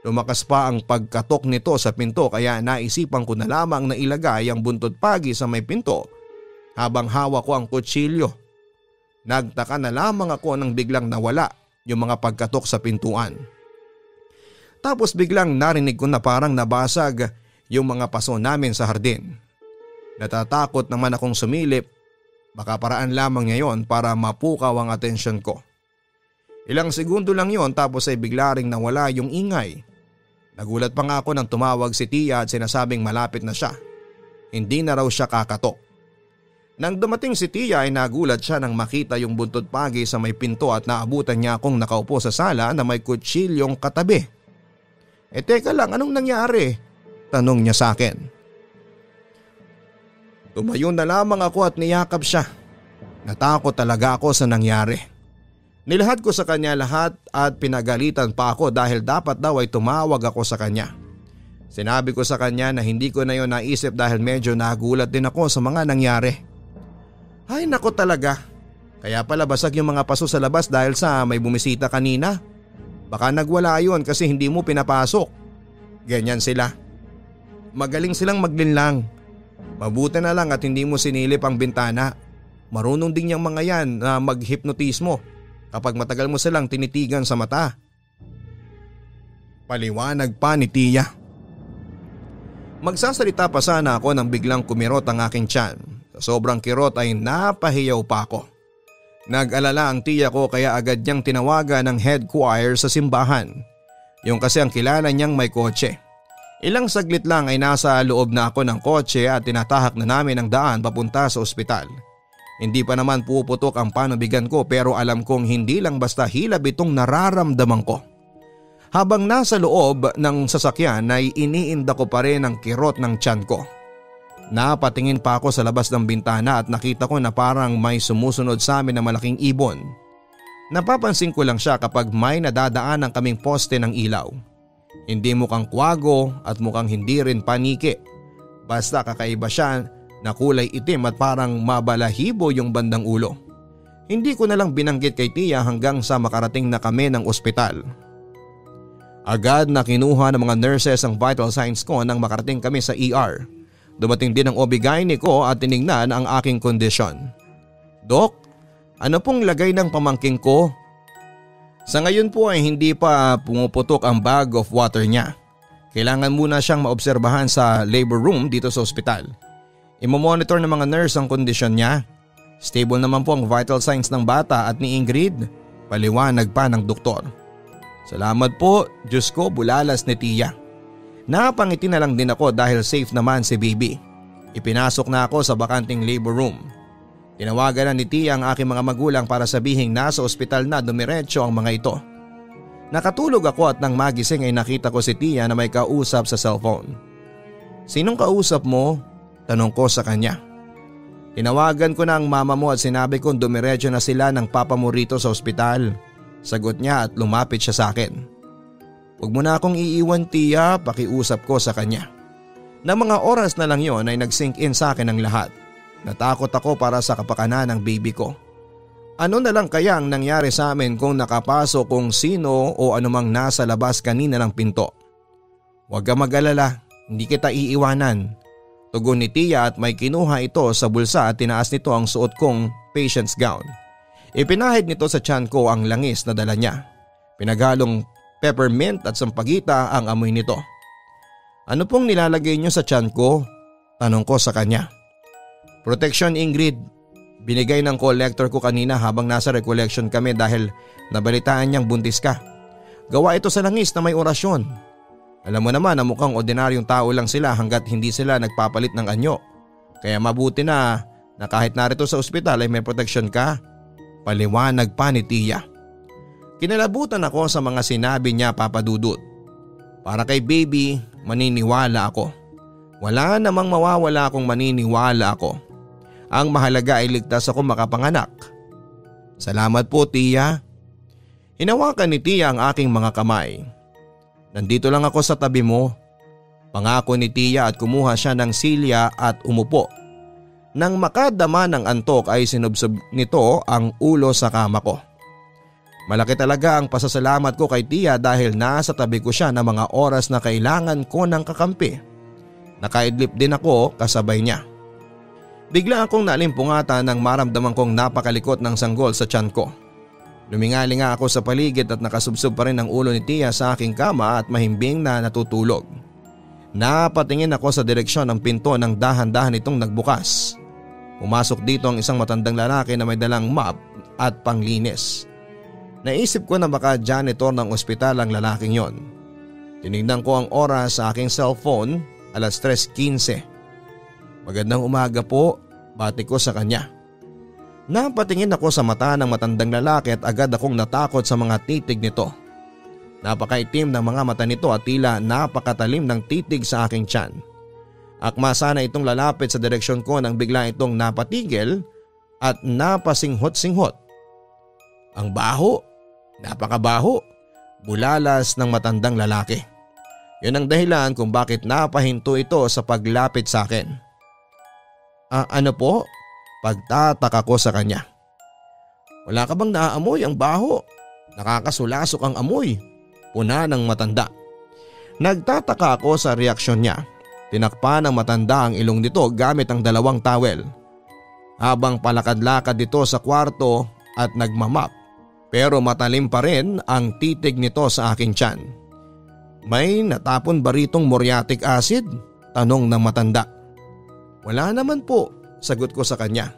[SPEAKER 1] Lumakas pa ang pagkatok nito sa pinto kaya naisipan ko na lamang na ilagay ang buntot pagi sa may pinto habang hawak ko ang kutsilyo. Nagtaka na lamang ako nang biglang nawala yung mga pagkatok sa pintuan. Tapos biglang narinig ko na parang nabasag yung mga paso namin sa hardin. Natatakot naman akong sumilip. Baka paraan lamang niya yon para mapukaw ang atensyon ko. Ilang segundo lang yon tapos ay bigla ring nawala yung ingay. Nagulat pa nga ako nang tumawag si Tia at sinasabing malapit na siya. Hindi na raw siya kakatok. Nang dumating si Tia ay nagulat siya nang makita yung buntot pagi sa may pinto at naabutan niya akong nakaupo sa sala na may kutsilyong katabi. Teka lang, anong nangyari? Tanong niya sa akin. Tumayo na lamang ako at niyakap siya. Natakot talaga ako sa nangyari. Nilahad ko sa kanya lahat at pinagalitan pa ako dahil dapat daw ay tumawag ako sa kanya. Sinabi ko sa kanya na hindi ko na yon naisip dahil medyo nagulat din ako sa mga nangyari. Ay nako talaga. Kaya pala basag yung mga paso sa labas dahil sa may bumisita kanina. Baka nagwala yon kasi hindi mo pinapasok. Ganyan sila. Magaling silang maglinlang. Mabuti na lang at hindi mo sinilip ang bintana. Marunong din yung mga yan na maghipnotismo kapag matagal mo silang tinitigan sa mata. Paliwanag pa ni Tia. Magsasalita pa sana ako nang biglang kumirot ang aking tiyan. Sa sobrang kirot ay napahiyaw pa ako. Nag-alala ang tiya ko kaya agad niyang tinawagan ng head choir sa simbahan. Yung kasi ang kilala niyang may kotse. Ilang saglit lang ay nasa loob na ako ng kotse at tinatahak na namin ang daan papunta sa ospital. Hindi pa naman puputok ang panubigan ko pero alam kong hindi lang basta hilab itong nararamdaman ko. Habang nasa loob ng sasakyan ay iniinda ko pa rin ang kirot ng tiyan ko. Napatingin pa ako sa labas ng bintana at nakita ko na parang may sumusunod sa amin na malaking ibon. Napapansin ko lang siya kapag may nadadaan ng kaming poste ng ilaw. Hindi mukhang kwago at mukhang hindi rin paniki. Basta kakaiba siya na kulay itim at parang mabalahibo yung bandang ulo. Hindi ko na lang binanggit kay tiya hanggang sa makarating na kami ng ospital. Agad na kinuha ng mga nurses ang vital signs ko nang makarating kami sa ER. Dumating din ang OB-GYN ko at tiningnan ang aking kondisyon. Dok, ano pong lagay ng pamangking ko? Sa ngayon po ay hindi pa pumuputok ang bag of water niya. Kailangan muna siyang maobserbahan sa labor room dito sa ospital. Imomonitor ng mga nurse ang kondisyon niya. Stable naman po ang vital signs ng bata at ni Ingrid. Paliwanag pa ng doktor. Salamat po, Diyos ko, bulalas ni tiya. Napangiti na lang din ako dahil safe naman si baby. Ipinasok na ako sa bakanting labor room. Tinawagan na ni tiya ang aking mga magulang para sabihing nasa ospital na dumiretso ang mga ito. Nakatulog ako at nang magising ay nakita ko si tiya na may kausap sa cellphone. Sinong kausap mo? Tanong ko sa kanya. Tinawagan ko na ang mama mo at sinabi kong dumiretso na sila ng papa mo rito sa ospital. Sagot niya at lumapit siya sa akin. Huwag mo na akong iiwan tiya, pakiusap ko sa kanya. Na mga oras na lang yon ay nag-sink in sa akin ang lahat. Natakot ako para sa kapakanan ng baby ko. Ano na lang kaya ang nangyari sa amin kung nakapasok kung sino o anumang nasa labas kanina ng pinto? Huwag ka mag-alala, hindi kita iiwanan. Tugon ni tiya at may kinuha ito sa bulsa at tinaas nito ang suot kong patient's gown. Ipinahid nito sa tiyan ko ang langis na dala niya. Pinaghalong peppermint at sampagita ang amoy nito. Ano pong nilalagay niyo sa tiyan ko? Tanong ko sa kanya. Protection, Ingrid. Binigay ng collector ko kanina habang nasa recollection kami dahil nabalitaan niyang buntis ka. Gawa ito sa langis na may orasyon. Alam mo naman na mukhang ordinaryong tao lang sila hanggat hindi sila nagpapalit ng anyo. Kaya mabuti na kahit narito sa ospital ay may protection ka. Paliwanag pa ni tiya. Kinalabutan ako sa mga sinabi niya, Papa Dudut. Para kay baby, maniniwala ako. Wala namang mawawala kung maniniwala ako. Ang mahalaga ay ligtas ako makapanganak. Salamat po, tiya. Hinawakan ni tiya ang aking mga kamay. Nandito lang ako sa tabi mo. Pangako ni tiya at kumuha siya ng silya at umupo. Nang makadama ng antok ay sinubsob nito ang ulo sa kama ko. Malaki talaga ang pasasalamat ko kay tiya dahil nasa tabi ko siya ng mga oras na kailangan ko ng kakampi. Nakaidlip din ako kasabay niya. Bigla akong nalimpungatan nang maramdaman kong napakalikot ng sanggol sa tiyan ko. Lumingali nga ako sa paligid at nakasubsob pa rin ang ulo ni tiya sa aking kama at mahimbing na natutulog. Napatingin ako sa direksyon ng pinto nang dahan-dahan itong nagbukas. Pumasok dito ang isang matandang lalaki na may dalang mop at panglinis. Naisip ko na baka janitor ng ospital ang lalaking yon. Tinignan ko ang oras sa aking cellphone, 3:15. Magandang umaga po, bati ko sa kanya. Napatingin ako sa mata ng matandang lalaki at agad akong natakot sa mga titig nito. Napakaitim ng mga mata nito at tila napakatalim ng titig sa aking tiyan. Akma sana itong lalapit sa direksyon ko nang bigla itong napatigil at napasinghot-singhot. Ang baho, napakabaho, bulalas ng matandang lalaki. Yun ang dahilan kung bakit napahinto ito sa paglapit sa akin. Ano po? Pagtataka ko sa kanya. Wala ka bang naaamoy ang baho? Nakakasulasok ang amoy. Puna ng matanda. Nagtataka ako sa reaksyon niya. Tinakpan ng matanda ang ilong nito gamit ang dalawang towel. Habang palakad-lakad dito sa kwarto at nagmamap. Pero matalim pa rin ang titig nito sa aking tiyan. May natapon ba ritong muriatic acid? Tanong ng matanda. Wala naman po, sagot ko sa kanya.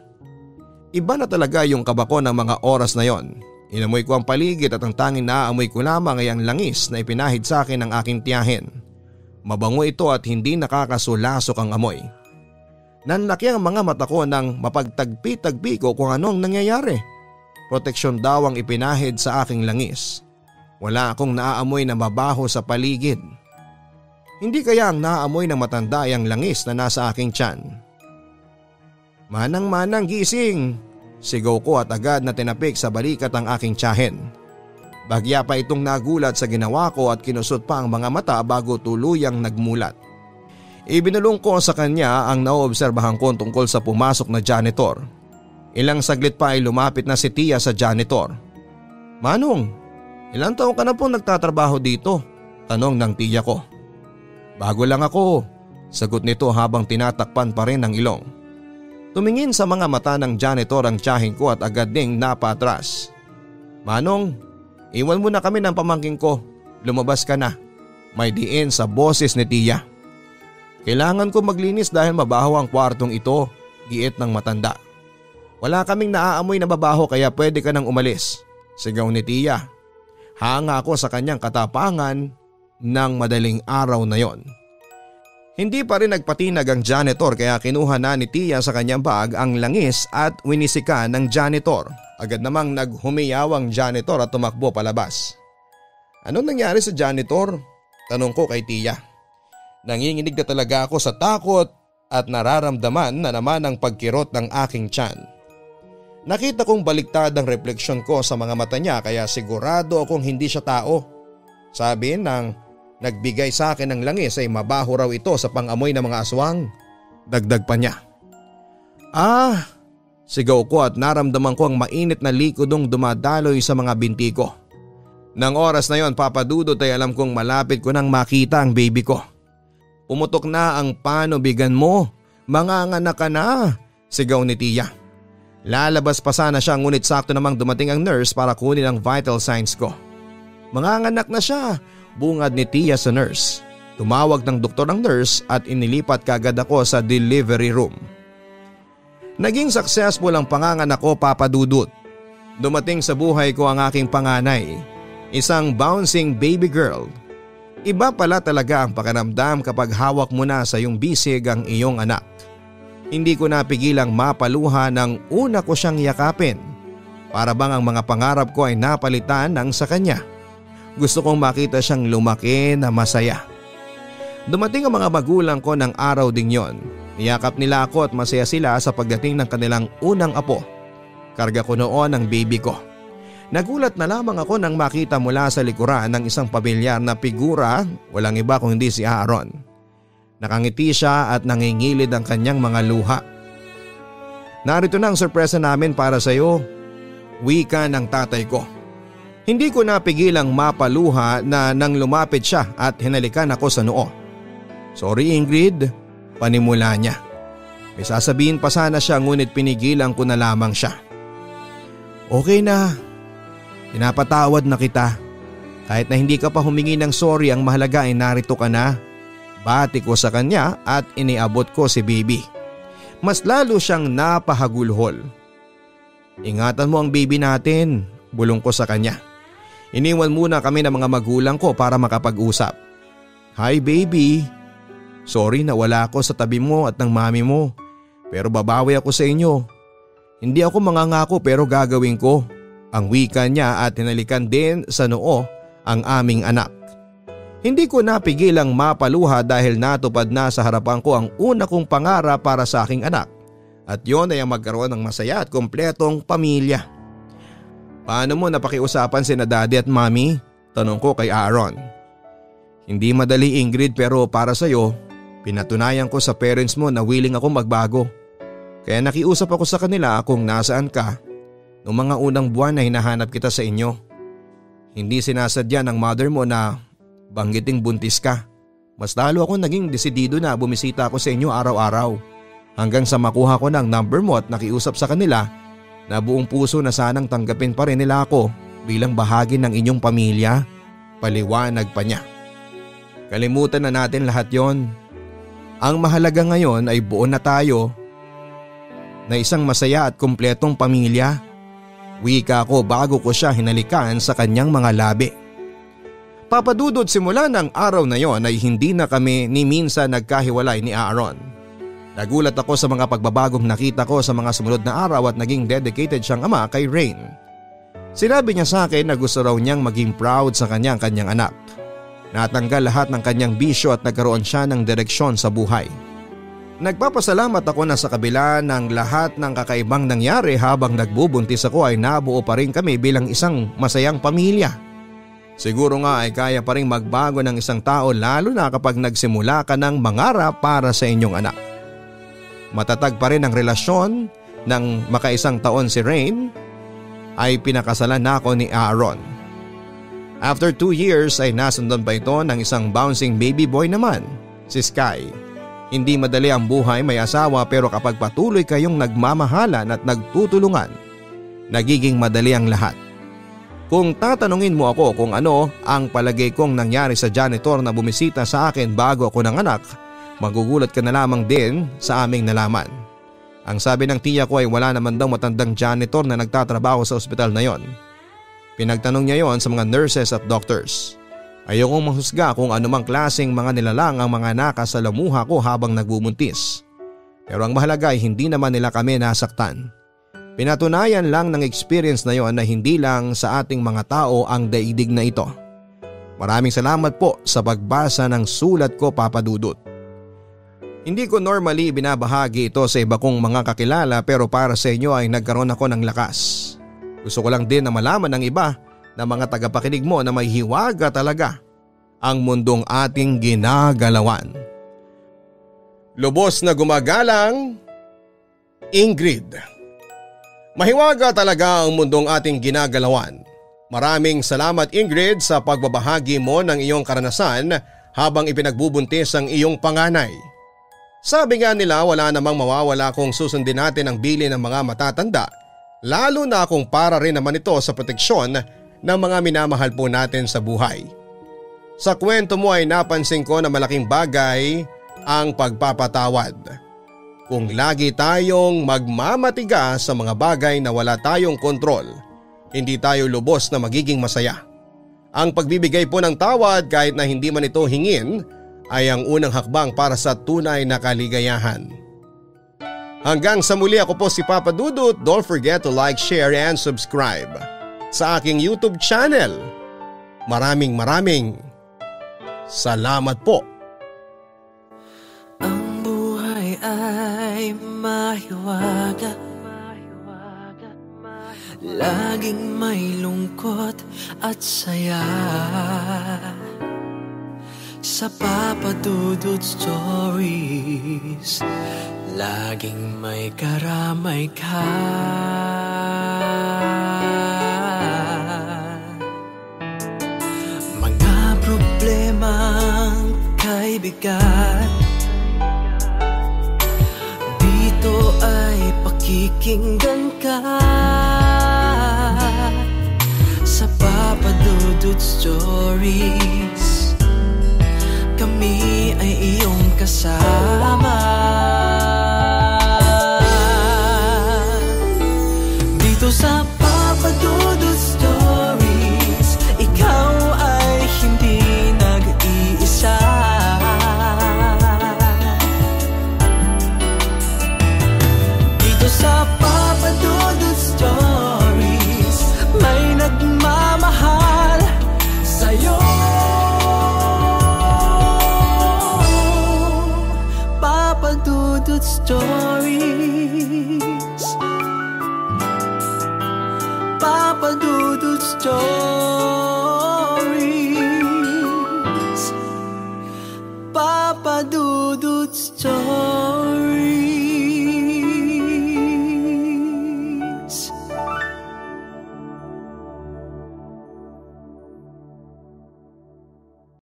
[SPEAKER 1] Iba na talaga yung kaba ko ng mga oras na yon. Inamoy ko ang paligid at ang tanging naaamoy ko lamang ay ang langis na ipinahid sa akin ng aking tiyahin. Mabango ito at hindi nakakasulasok ang amoy. Nanlaki ang mga mata ko nang mapagtagpi-tagpi ko kung ano ang nangyayari. Proteksyon daw ang ipinahid sa aking langis. Wala akong naaamoy na mabaho sa paligid. Hindi kaya ang naaamoy ng matanda ay ang langis na nasa aking tiyan. Manang-manang gising! Sigaw ko at agad na tinapik sa balikat ang aking tiyahin. Bagya pa itong nagulat sa ginawa ko at kinusot pa ang mga mata bago tuluyang nagmulat. Ibinulong ko sa kanya ang naoobserbahan ko tungkol sa pumasok na janitor. Ilang saglit pa ay lumapit na si Tia sa janitor. Manong, ilang taon ka na po nagtatrabaho dito? Tanong ng tiya ko. Bago lang ako, sagot nito habang tinatakpan pa rin ang ilong. Tumingin sa mga mata ng janitor ang tiyahin ko at agad ding napatras. Manong, iwan mo na kami ng pamangking ko. Lumabas ka na. May diin sa boses ni Tia. Kailangan ko maglinis dahil mabaho ang kwartong ito, giit ng matanda. Wala kaming naaamoy na mabaho kaya pwede ka nang umalis, sigaw ni Tia. Hanga ako sa kanyang katapangan ng madaling araw na yon. Hindi pa rin nagpatinag ang janitor kaya kinuha na ni Tia sa kanyang bag ang langis at winisika ng janitor. Agad namang naghumiyaw ang janitor at tumakbo palabas. Anong nangyari sa janitor? Tanong ko kay Tia. Nanginginig na talaga ako sa takot at nararamdaman na naman ang pagkirot ng aking tiyan. Nakita kong baliktad ang refleksyon ko sa mga mata niya kaya sigurado akong hindi siya tao. Sabi ng nagbigay sa akin ng langis ay mabaho raw ito sa pangamoy ng mga aswang. Dagdag pa niya. Sigaw ko at naramdaman ko ang mainit na likodong dumadaloy sa mga binti ko. Nang oras na yon, Papa Dudut, ay alam kong malapit ko nang makita ang baby ko. Pumutok na ang panubigan mo. Manganganak ka na, sigaw ni Tia. Lalabas pa sana siya ngunit sakto namang dumating ang nurse para kunin ang vital signs ko. Manganganak na siya, bungad ni Tia sa nurse. Tumawag ng doktor ang nurse at inilipat kagad ako sa delivery room. Naging successful ang panganganak ko, Papa Dudut. Dumating sa buhay ko ang aking panganay, isang bouncing baby girl. Iba pala talaga ang pakiramdam kapag hawak mo na sa iyong bisig ang iyong anak. Hindi ko napigilang mapaluha nang una ko siyang yakapin. Para bang ang mga pangarap ko ay napalitan ng sa kanya. Gusto kong makita siyang lumaki na masaya. Dumating ang mga magulang ko ng araw ding yon. Niyakap nila ako at masaya sila sa pagdating ng kanilang unang apo. Karga ko noon ang baby ko. Nagulat na lamang ako nang makita mula sa likuran ng isang pamilyar na figura, walang iba kung hindi si Aaron. Nakangiti siya at nangingilid ang kanyang mga luha. Narito na ang sorpresa namin para sa iyo, wika ng tatay ko. Hindi ko napigilang mapaluha na nang lumapit siya at hinalikan ako sa noo. Sorry Ingrid, panimula niya. May sasabihin pa sana siya ngunit pinigilan ko na lamang siya. Okay na, pinapatawad na kita. Kahit na hindi ka pa humingi ng sorry, ang mahalaga ay narito ka na. Bati ko sa kanya at iniabot ko si baby. Mas lalo siyang napahagulhol. Ingatan mo ang baby natin, bulong ko sa kanya. Iniwan muna kami ng mga magulang ko para makapag-usap. Hi baby, sorry na wala ako sa tabi mo at ng mami mo. Pero babawi ako sa inyo. Hindi ako mangangako pero gagawin ko. Ang wika niya at hinalikan din sa noo ang aming anak. Hindi ko napigilang mapaluha dahil natupad na sa harapan ko ang una kong pangarap para sa aking anak. At yon ay ang magkaroon ng masaya at kompletong pamilya. Paano mo napakiusapan sina daddy at mommy? Tanong ko kay Aaron. Hindi madali Ingrid pero para sa'yo, pinatunayan ko sa parents mo na willing ako magbago. Kaya nakiusap ako sa kanila kung nasaan ka. Noong mga unang buwan na hinahanap kita sa inyo. Hindi sinasadya ng mother mo na banggiting buntis ka. Mas lalo ako naging desidido na bumisita ako sa inyo araw-araw. Hanggang sa makuha ko ng number mo at nakiusap sa kanila na buong puso na sanang tanggapin pa rin nila ako bilang bahagi ng inyong pamilya. Paliwanag pa niya. Kalimutan na natin lahat yon. Ang mahalaga ngayon ay buo na tayo. na isang masaya at kumpletong pamilya. Wika ko bago ko siya hinalikan sa kanyang mga labi. Papa Dudut, simula ng araw na yon ay hindi na kami ni minsan nagkahiwalay ni Aaron. Nagulat ako sa mga pagbabagong nakita ko sa mga sumunod na araw at naging dedicated siyang ama kay Rain. Sinabi niya sa akin na gusto raw niyang maging proud sa kanyang anak. Natanggal lahat ng kanyang bisyo at nagkaroon siya ng direksyon sa buhay. Nagpapasalamat ako na sa kabila ng lahat ng kakaibang nangyari habang nagbubuntis ako ay nabuo pa rin kami bilang isang masayang pamilya. Siguro nga ay kaya pa rin magbago ng isang tao lalo na kapag nagsimula ka ng mangarap para sa inyong anak. Matatag pa rin ang relasyon ng makaisang taon si Rain ay pinakasalan na ako ni Aaron. After 2 years ay nasundan pa ito ng isang bouncing baby boy naman, si Sky. Hindi madali ang buhay may asawa pero kapag patuloy kayong nagmamahalan at nagtutulungan, nagiging madali ang lahat. Kung tatanungin mo ako kung ano ang palagay kong nangyari sa janitor na bumisita sa akin bago ako nanganak, magugulat ka na lamang din sa aming nalaman. Ang sabi ng tiya ko ay wala naman daw matandang janitor na nagtatrabaho sa ospital na yon. Pinagtanong niya yon sa mga nurses at doctors. Ayokong mahusga kung anumang klaseng mga nilalang ang mga nakasalamuha ko habang nagbubuntis. Pero ang mahalaga ay hindi naman nila kami nasaktan. Pinatunayan lang ng experience na yon na hindi lang sa ating mga tao ang daigdig na ito. Maraming salamat po sa pagbasa ng sulat ko, Papa Dudut. Hindi ko normally binabahagi ito sa iba kong mga kakilala pero para sa inyo ay nagkaroon ako ng lakas. Gusto ko lang din na malaman ng iba na mga tagapakinig mo na may hiwaga talaga ang mundong ating ginagalawan. Lubos na gumagalang, Ingrid. Mahiwaga talaga ang mundong ating ginagalawan. Maraming salamat, Ingrid, sa pagbabahagi mo ng iyong karanasan habang ipinagbubuntis ang iyong panganay. Sabi nga nila wala namang mawawala kung susundin natin ang bili ng mga matatanda, lalo na kung para rin naman ito sa proteksyon ng mga minamahal po natin sa buhay. Sa kwento mo ay napansin ko na malaking bagay ang pagpapatawad. Kung lagi tayong magmamatiga sa mga bagay na wala tayong kontrol, hindi tayo lubos na magiging masaya. Ang pagbibigay po ng tawad kahit na hindi man ito hingin ay ang unang hakbang para sa tunay na kaligayahan. Hanggang sa muli, ako po si Papa Dudut. Don't forget to like, share and subscribe sa aking YouTube channel. Maraming salamat po.
[SPEAKER 2] Ang buhay ay mahiwaga, laging may lungkot at saya. Sa Papa Dudut Stories, laging may karamay ka. Mga problemang kaibigan, dito ay pakikinggan ka. Sa Papa Dudut Stories, kami ay iyong kasama. Dito sa Papa Dudut Stories, ikaw ay hindi nag-iisa. Dito sa Papa Dudut Stories, may nagmamahal sa'yo. Papa Dudut Stories, Papa Dudut Stories, Papa Dudut Stories.